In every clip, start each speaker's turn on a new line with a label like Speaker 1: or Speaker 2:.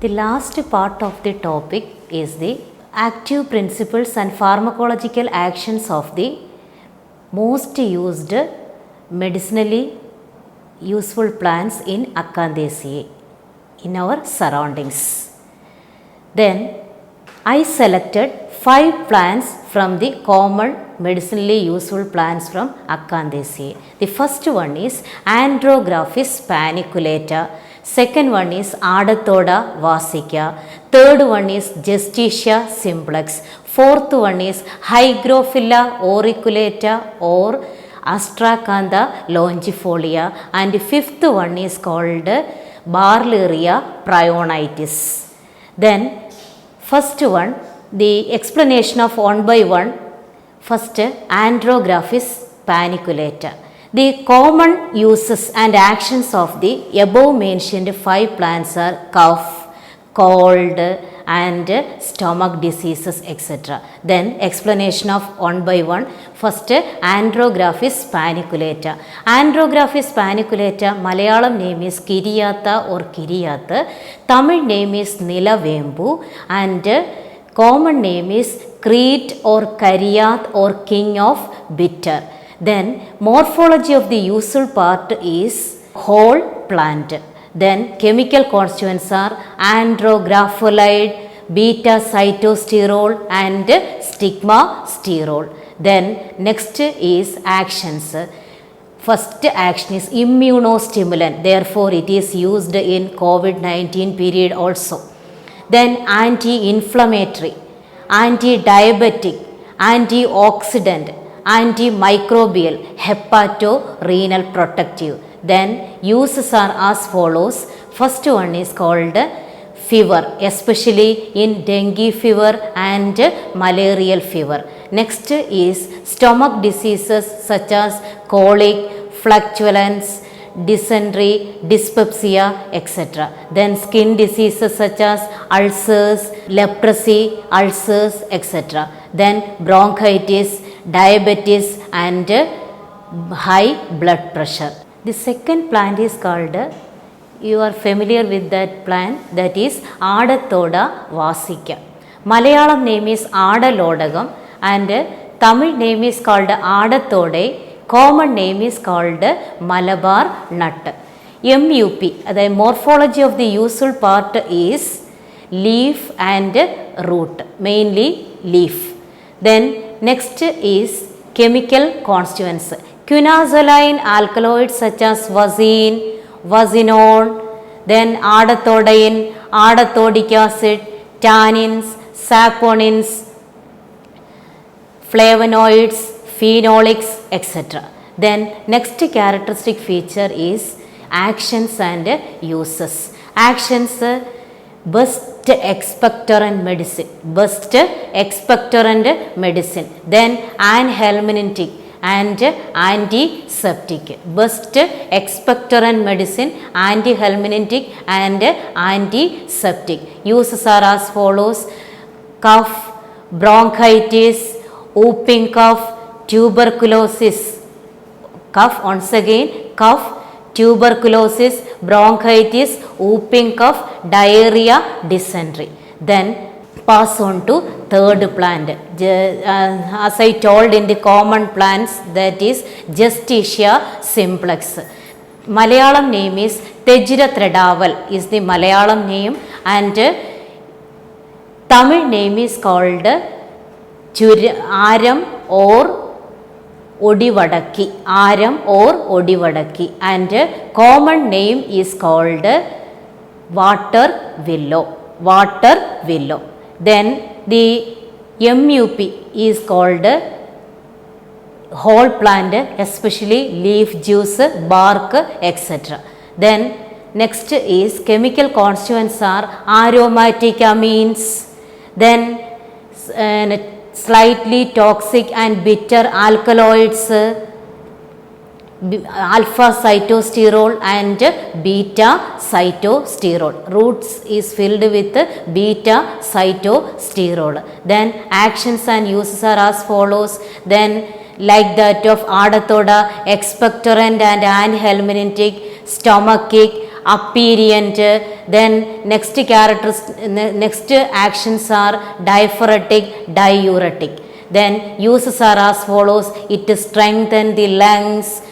Speaker 1: The last part of the topic is the active principles and pharmacological actions of the most used medicinally useful plants in Acantheraceae in our surroundings. Then I selected 5 plants from the common medicinally useful plants from Acantheraceae. The first one is Andrographis paniculata. Second one is Adathoda vasica. Third one is Justitia simplex. Fourth one is Hygrophila auriculata or Astracantha longifolia. And fifth one is called Barleria prionitis. Then first one, the explanation of one by one. First, Andrographis paniculata. The common uses and actions of the above mentioned 5 plants are cough, cold and stomach diseases, etc. Then explanation of one by one. First, Andrographis paniculata. Andrographis paniculata, Malayalam name is Kiriyatha or Kiriyatha. Tamil name is Nilavembu and common name is Crete or Kariyath or king of bitter. Then morphology of the useful part is whole plant. Then chemical constituents are andrographolide, beta cytosterol and stigmasterol. Then next is actions. First action is immunostimulant, therefore it is used in COVID-19 period also. Then anti-inflammatory, anti-diabetic, antioxidant, antimicrobial, hepato-renal protective. Then uses are as follows. First one is called fever, especially in dengue fever and malarial fever. Next is stomach diseases such as colic, flatulence, dysentery, dyspepsia, etc. Then skin diseases such as ulcers, leprosy, ulcers, etc. Then bronchitis, diabetes and high blood pressure. The second plant is called, you are familiar with that plant, that is Adathoda vasica. Malayalam name is Adalodagam and Tamil name is called Adathode. Common name is called Malabar nut. MUP, the morphology of the useful part is leaf and root, mainly leaf. Then next is chemical constituents. Quinazoline alkaloids such as vasine, vasinone, then adathodine, adathodic acid, tannins, saponins, flavonoids, phenolics, etc. Then next characteristic feature is actions and uses. Actions, best expectorant medicine, best expectorant medicine. Then anhelmintic and antiseptic. Best expectorant medicine, antihelmintic and antiseptic. Uses are as follows: cough, bronchitis, whooping cough, tuberculosis. Cough, once again, cough, tuberculosis, bronchitis, whooping cough, diarrhea, dysentery. Then pass on to third plant. As I told in the common plants, that is Justitia simplex. Malayalam name is Tejirathredaval is the Malayalam name and Tamil name is called Aram or Odivadakki, Aram or Odivadakki and common name is called water willow, water willow. Then the MUP is called whole plant, especially leaf, juice, bark, etc. Then next is chemical constituents are aromatic amines, then slightly toxic and bitter alkaloids, alpha cytosterol and beta cytosterol. Roots is filled with beta cytosterol. Then actions and uses are as follows. Then like that of Adathoda, expectorant and anhelmintic, stomachic, aperient. Then next actions are diaphoretic, diuretic. Then uses are as follows: it strengthens the lungs,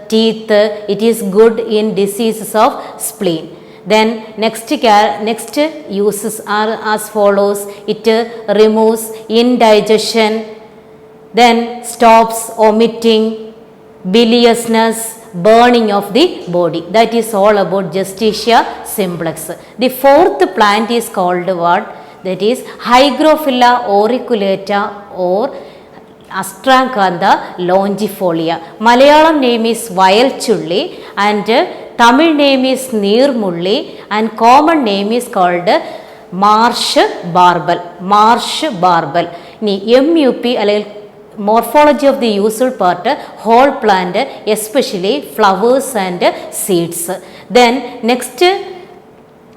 Speaker 1: teeth, it is good in diseases of spleen. Then next uses are as follows: it removes indigestion, then stops vomiting, biliousness, burning of the body. That is all about Justitia simplex. The fourth plant is called what? That is Hygrophila auriculata or Astracanthia longifolia. Malayalam name is Vayalchulli and Tamil name is Neermulli and common name is called marsh barbel. MUP morphology of the useful part, whole plant, especially flowers and seeds. Then next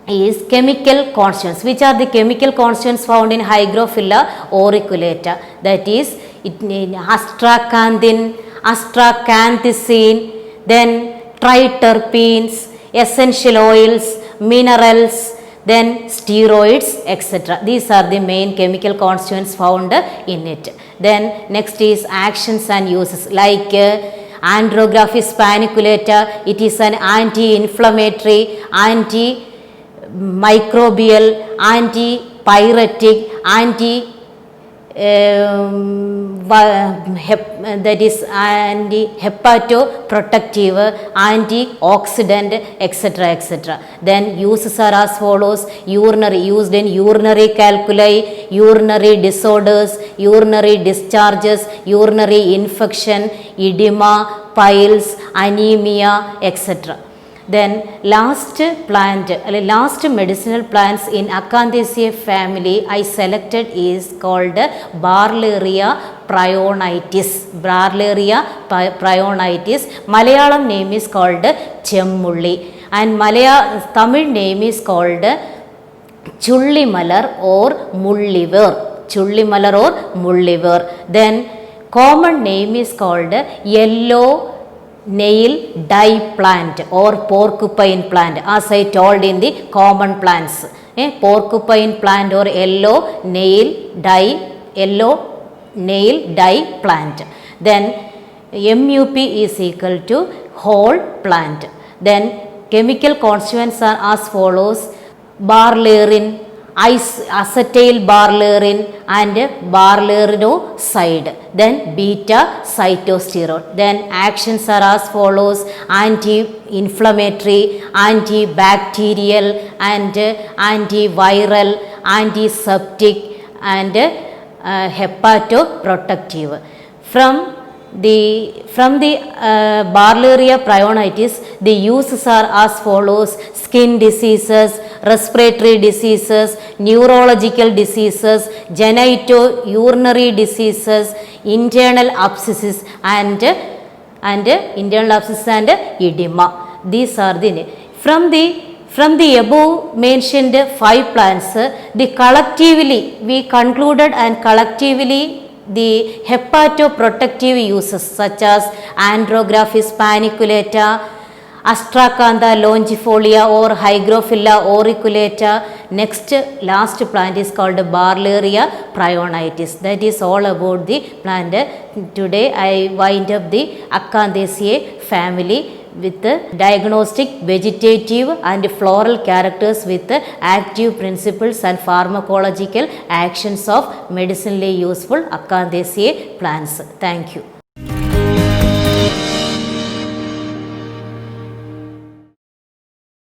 Speaker 1: is chemical constituents. Which are the chemical constituents found in Hygrophila auriculata? That is astracanthin, astracanthisin, then triterpenes, essential oils, minerals, then steroids, etc. These are the main chemical constituents found in it. Then next is actions and uses, like Andrographis paniculata. It is an anti-inflammatory, antimicrobial, antipyretic, that is anti-hepatoprotective, antioxidant, etc. Then uses are as follows: urinary, used in urinary calculi, urinary disorders, urinary discharges, urinary infection, edema, piles, anemia, etc. Then last medicinal plants in Acanthaceae family I selected is called Barleria prionitis. Malayalam name is called Chemmulli and Tamil name is called Chullimalar or Mulliver. Then common name is called yellow nail dye plant or porcupine plant, as I told in the common plants. Porcupine plant or yellow nail dye plant. Then MUP is equal to whole plant. Then chemical constituents are as follows: barlerin, acetyl barlerin and barlerinoside, then beta cytosterol. Then actions are as follows: anti-inflammatory, antibacterial and antiviral, antiseptic and hepatoprotective. From the Barleria prionitis, the uses are as follows: skin diseases, respiratory diseases, neurological diseases, genitourinary diseases, internal abscesses and edema. These are the from the above mentioned 5 plants, we concluded and collectively the hepatoprotective uses such as Andrographis paniculata, Astracantha longifolia or Hygrophila auriculata. Last plant is called Barleria prionitis. That is all about the plant. Today I wind up the Acanthaceae family with the diagnostic, vegetative and floral characters with the active principles and pharmacological actions of medicinally useful Acanthaceae plants. Thank you.